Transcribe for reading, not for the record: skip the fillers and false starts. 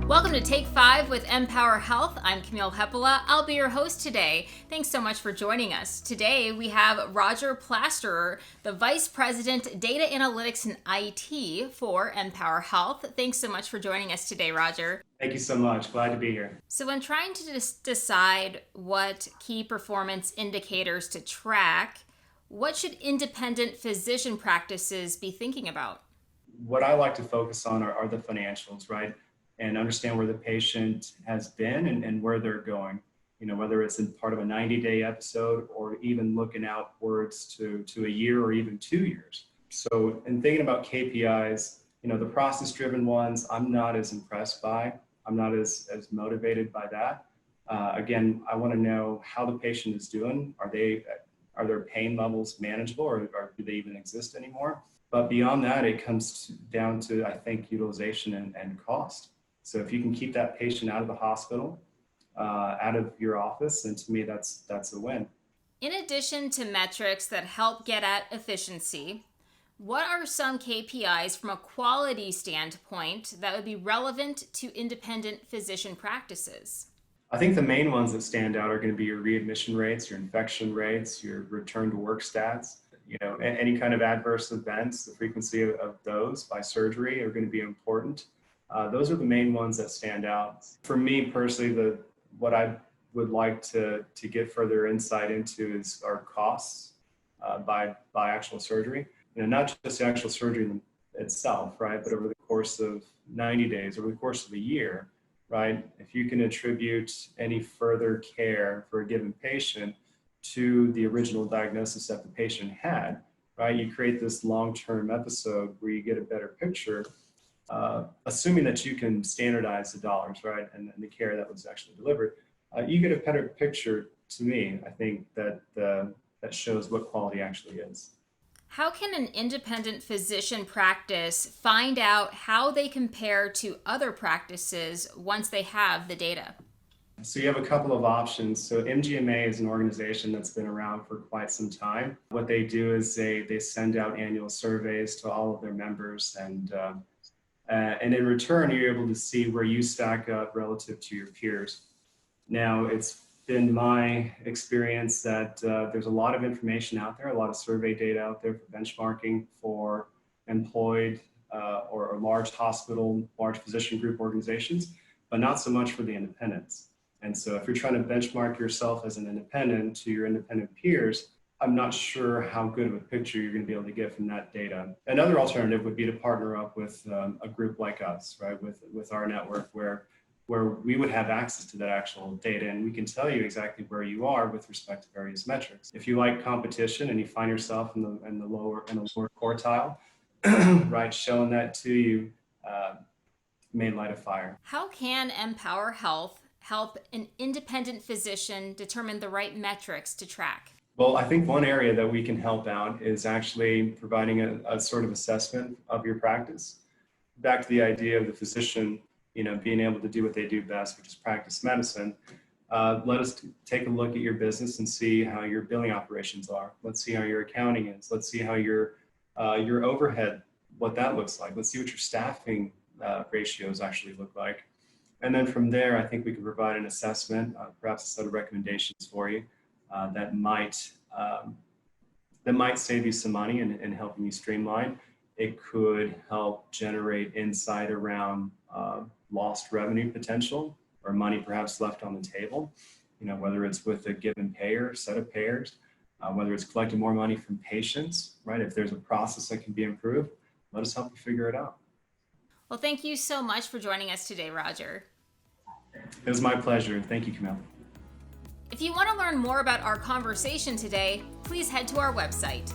Welcome to Take 5 with MPOWERHealth. I'm Camille Hepola. I'll be your host today. Thanks so much for joining us. Today we have Roger Plasterer, the Vice President, Data Analytics and IT for MPOWERHealth. Thanks so much for joining us today, Roger. Thank you so much. Glad to be here. So when trying to decide what key performance indicators to track, what should independent physician practices be thinking about? What I like to focus on are the financials, right? And understand where the patient has been and where they're going, whether it's in part of a 90-day episode or even looking outwards to a year or even 2 years. So in thinking about KPIs, the process-driven ones, I'm not as impressed by. I'm not as motivated by that. Again, I want to know how the patient is doing. Are their pain levels manageable or do they even exist anymore? But beyond that, it comes down to, I think, utilization and cost. So if you can keep that patient out of the hospital, out of your office, then to me, that's a win. In addition to metrics that help get at efficiency, what are some KPIs from a quality standpoint that would be relevant to independent physician practices? I think the main ones that stand out are going to be your readmission rates, your infection rates, your return to work stats. Any kind of adverse events, the frequency of those by surgery are going to be important. Those are the main ones that stand out. For me personally, what I would like to get further insight into is our costs by actual surgery. Not just the actual surgery itself, right? But over the course of 90 days, over the course of a year, right? If you can attribute any further care for a given patient to the original diagnosis that the patient had, right? You create this long-term episode where you get a better picture. Assuming that you can standardize the dollars, right, and the care that was actually delivered, you get a better picture. To me, I think that shows what quality actually is. How can an independent physician practice find out how they compare to other practices once they have the data? So you have a couple of options. So MGMA is an organization that's been around for quite some time. What they do is they send out annual surveys to all of their members, and in return, you're able to see where you stack up relative to your peers. Now, it's been my experience that there's a lot of information out there, a lot of survey data out there for benchmarking for employed or large hospital, large physician group organizations, but not so much for the independents. And so if you're trying to benchmark yourself as an independent to your independent peers, I'm not sure how good of a picture you're going to be able to get from that data. Another alternative would be to partner up with a group like us, right? With our network where we would have access to that actual data, and we can tell you exactly where you are with respect to various metrics. If you like competition and you find yourself in the lower quartile, right, showing that to you may light a fire. How can MPOWERHealth help an independent physician determine the right metrics to track? Well, I think one area that we can help out is actually providing a sort of assessment of your practice. Back to the idea of the physician, being able to do what they do best, which is practice medicine. Let us take a look at your business and see how your billing operations are. Let's see how your accounting is. Let's see how your overhead, what that looks like. Let's see what your staffing ratios actually look like. And then from there, I think we can provide an assessment, perhaps a set of recommendations for you. That might save you some money and helping you streamline. It could help generate insight around lost revenue potential or money perhaps left on the table, whether it's with a given payer, set of payers, whether it's collecting more money from patients, right? If there's a process that can be improved, let us help you figure it out. Well, thank you so much for joining us today, Roger. It was my pleasure. Thank you, Camille. If you want to learn more about our conversation today, please head to our website,